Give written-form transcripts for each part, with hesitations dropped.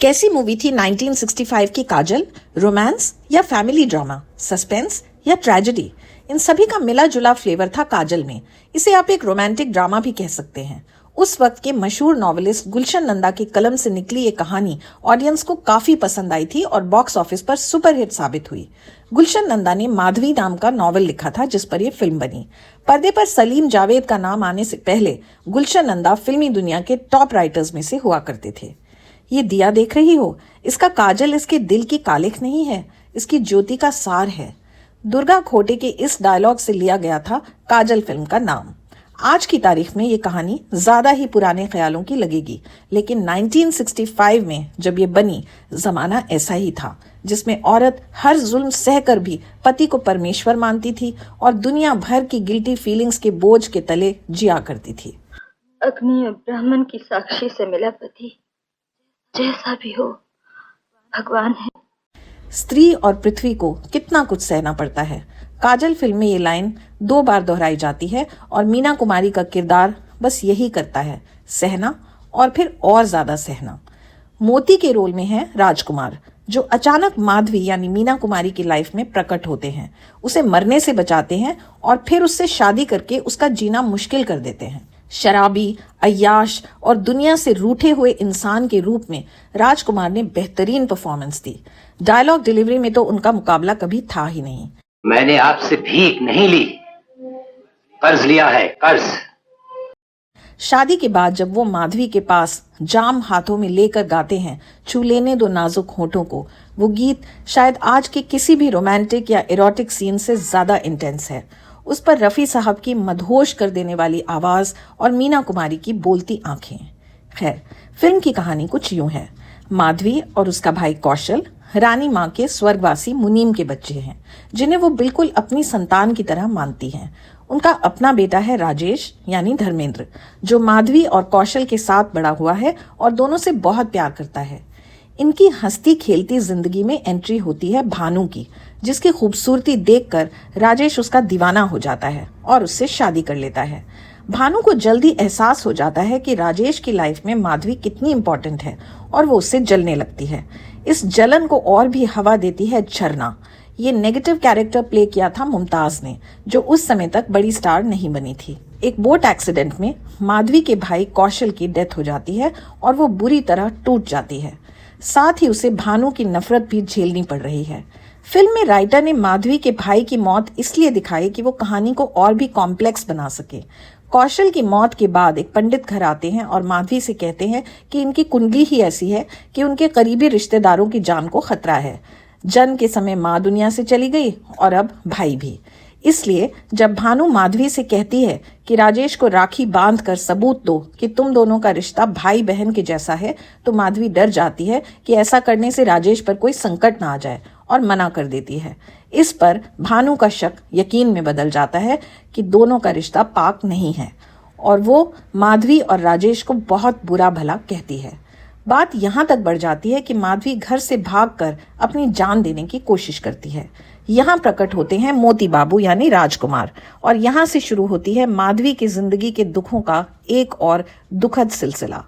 कैसी मूवी थी 1965 की काजल? रोमांस या फैमिली ड्रामा, सस्पेंस या ट्रेजेडी? इन सभी का मिला जुला फ्लेवर था काजल में। इसे आप एक रोमांटिक ड्रामा भी कह सकते हैं। उस वक्त के मशहूर नॉवेलिस्ट गुलशन नंदा की कलम से निकली ये कहानी ऑडियंस को काफी पसंद आई थी और बॉक्स ऑफिस पर सुपरहिट साबित हुई। गुलशन नंदा ने माधवी नाम का नॉवल लिखा था जिस पर यह फिल्म बनी। पर्दे पर सलीम जावेद का नाम आने से पहले गुलशन नंदा फिल्मी दुनिया के टॉप राइटर्स में से हुआ करते थे। ये दिया देख रही हो, इसका काजल इसके दिल की कालिख नहीं है, इसकी ज्योति का सार है। दुर्गा खोटे के इस डायलॉग से लिया गया था काजल फिल्म का नाम। आज की तारीख में ये कहानी ज्यादा ही पुराने ख्यालों की लगेगी, लेकिन 1965 में जब ये बनी, जमाना ऐसा ही था जिसमें औरत हर जुल्म सहकर भी पति को परमेश्वर मानती थी और दुनिया भर की गिल्टी फीलिंग्स के बोझ के तले जिया करती थी। अग्नि और ब्राह्मण की साक्षी से मिला पति, जैसा भी हो भगवान है। स्त्री और पृथ्वी को कितना कुछ सहना पड़ता है। काजल फिल्म में ये लाइन 2 बार दोहराई जाती है और मीना कुमारी का किरदार बस यही करता है, सहना और फिर और ज्यादा सहना। मोती के रोल में है राजकुमार, जो अचानक माधवी यानी मीना कुमारी की लाइफ में प्रकट होते हैं, उसे मरने से बचाते हैं और फिर उससे शादी करके उसका जीना मुश्किल कर देते हैं। शराबी, अय्याश और दुनिया से रूठे हुए इंसान के रूप में राजकुमार ने बेहतरीन परफॉर्मेंस दी। डायलॉग डिलीवरी में तो उनका मुकाबला कभी था ही नहीं। मैंने आपसे भीख नहीं ली, कर्ज लिया है, कर्ज। शादी के बाद जब वो माधवी के पास जाम हाथों में लेकर गाते हैं, छू लेने दो नाजुक होठों को, वो गीत शायद आज के किसी भी रोमांटिक या इरोटिक सीन से ज्यादा इंटेंस है। उस पर रफी साहब की मदहोश कर देने वाली आवाज और मीना कुमारी की बोलती आंखें। खैर, फिल्म की कहानी कुछ यूं है। माधवी और उसका भाई कौशल रानी माँ के स्वर्गवासी मुनीम के बच्चे हैं, जिन्हें वो बिल्कुल अपनी संतान की तरह मानती हैं। उनका अपना बेटा है राजेश यानी धर्मेंद्र, जो माधवी और कौशल के साथ बड़ा हुआ है और दोनों से बहुत प्यार करता है। इनकी हंसती खेलती जिंदगी में एंट्री होती है भानु की, जिसकी खूबसूरती देखकर राजेश उसका दीवाना हो जाता है और उससे शादी कर लेता है। भानु को जल्दी एहसास हो जाता है कि राजेश की लाइफ में माधवी कितनी इंपॉर्टेंट है और वो उससे जलने लगती है। इस जलन को और भी हवा देती है झरना। ये नेगेटिव कैरेक्टर प्ले किया था मुमताज ने, जो उस समय तक बड़ी स्टार नहीं बनी थी। एक बोट एक्सीडेंट में माधवी के भाई कौशल की डेथ हो जाती है और वो बुरी तरह टूट जाती है। साथ ही उसे भानु की नफरत भी झेलनी पड़ रही है। फिल्म में राइटर ने माधवी के भाई की मौत इसलिए दिखाई कि वो कहानी को और भी कॉम्प्लेक्स बना सके। कौशल की मौत के बाद एक पंडित घर आते हैं और माधवी से कहते हैं कि इनकी कुंडली ही ऐसी है कि उनके करीबी रिश्तेदारों की जान को खतरा है। जन्म के समय माँ दुनिया से चली गई और अब भाई भी। इसलिए जब भानु माधवी से कहती है कि राजेश को राखी बांध कर सबूत दो कि तुम दोनों का रिश्ता भाई बहन के जैसा है, तो माधवी डर जाती है कि ऐसा करने से राजेश पर कोई संकट ना आ जाए और मना कर देती है। इस पर भानु का शक यकीन में बदल जाता है कि दोनों का रिश्ता पाक नहीं है और वो माधवी और राजेश को बहुत बुरा भला कहती है। बात यहाँ तक बढ़ जाती है कि माधवी घर से भागकर अपनी जान देने की कोशिश करती है। यहाँ प्रकट होते हैं मोती बाबू यानी राजकुमार और यहाँ से शुरू होती है माधवी की जिंदगी के दुखों का एक और दुखद सिलसिला।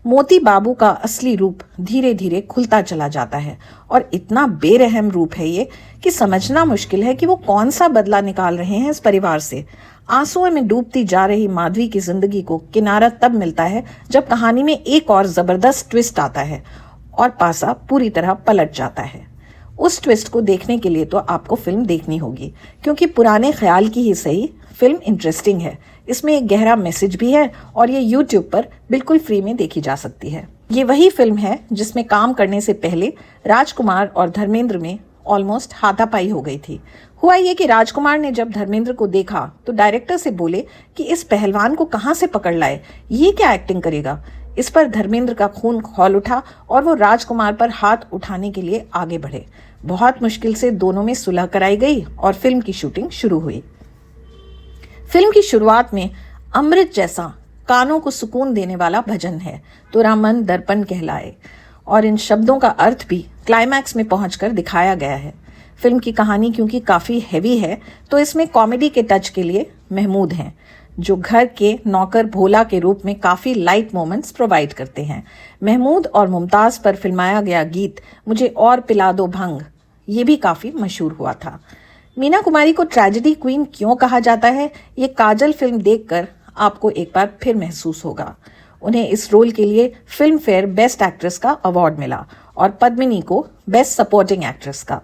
मोती बाबू का असली रूप धीरे धीरे खुलता चला जाता है और इतना बेरहम रूप है ये कि समझना मुश्किल है कि वो कौन सा बदला निकाल रहे हैं इस परिवार से। आंसुओं में डूबती जा रही माधवी की जिंदगी को किनारा तब मिलता है जब कहानी में एक और जबरदस्त ट्विस्ट आता है और पासा पूरी तरह पलट जाता है। उस ट्विस्ट को देखने के लिए तो आपको फिल्म देखनी होगी, क्योंकि पुराने ख्याल की ही सही फिल्म इंटरेस्टिंग है। इसमें एक गहरा मैसेज भी है और ये YouTube पर बिल्कुल फ्री में देखी जा सकती है। ये वही फिल्म है जिसमें काम करने से पहले राजकुमार और धर्मेंद्र में ऑलमोस्ट हाथापाई हो गई थी। हुआ ये कि राजकुमार ने जब धर्मेंद्र को देखा तो डायरेक्टर से बोले कि इस पहलवान को कहाँ से पकड़ लाए, ये क्या एक्टिंग करेगा। इस पर धर्मेंद्र का खून खौल उठा और वो राजकुमार पर हाथ उठाने के लिए आगे बढ़े। बहुत मुश्किल से दोनों में सुलह कराई गई और फिल्म की शूटिंग शुरू हुई। फिल्म की शुरुआत में अमृत जैसा कानों को सुकून देने वाला भजन है, तेरा मन दर्पण कहलाए, और इन शब्दों का अर्थ भी क्लाइमैक्स में पहुंचकर दिखाया गया है। फिल्म की कहानी क्योंकि काफी हैवी है तो इसमें कॉमेडी के टच के लिए महमूद हैं। जो घर के नौकर भोला के रूप में काफी लाइट मोमेंट्स प्रोवाइड करते हैं। महमूद और मुमताज पर फिल्माया गया गीत मुझे और पिला दो भंग, ये भी काफी मशहूर हुआ था। मीना कुमारी को ट्रेजेडी क्वीन क्यों कहा जाता है, ये काजल फिल्म देखकर आपको एक बार फिर महसूस होगा। उन्हें इस रोल के लिए फिल्म फेयर बेस्ट एक्ट्रेस का अवार्ड मिला और पद्मिनी को बेस्ट सपोर्टिंग एक्ट्रेस का।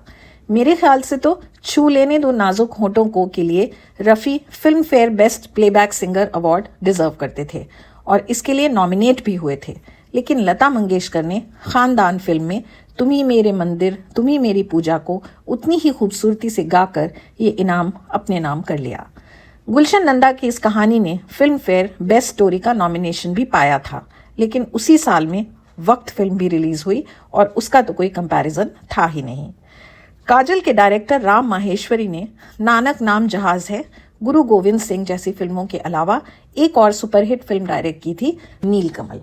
मेरे ख्याल से तो छू लेने दो नाजुक होठों को के लिए Rafi film fair best playback singer award deserve करते थे और इसके लिए नॉमिनेट भी हुए थे, लेकिन लता मंगेशकर ने खानदान फिल्म में तुम्ही मेरे मंदिर तुम्ही मेरी पूजा को उतनी ही खूबसूरती से गाकर ये इनाम अपने नाम कर लिया। गुलशन नंदा की इस कहानी ने फिल्म फेयर बेस्ट स्टोरी का नॉमिनेशन भी पाया था, लेकिन उसी साल में वक्त फिल्म भी रिलीज हुई और उसका तो कोई कंपैरिजन था ही नहीं। काजल के डायरेक्टर राम माहेश्वरी ने नानक नाम जहाज है, गुरु गोविंद सिंह जैसी फिल्मों के अलावा एक और सुपरहिट फिल्म डायरेक्ट की थी, नीलकमल।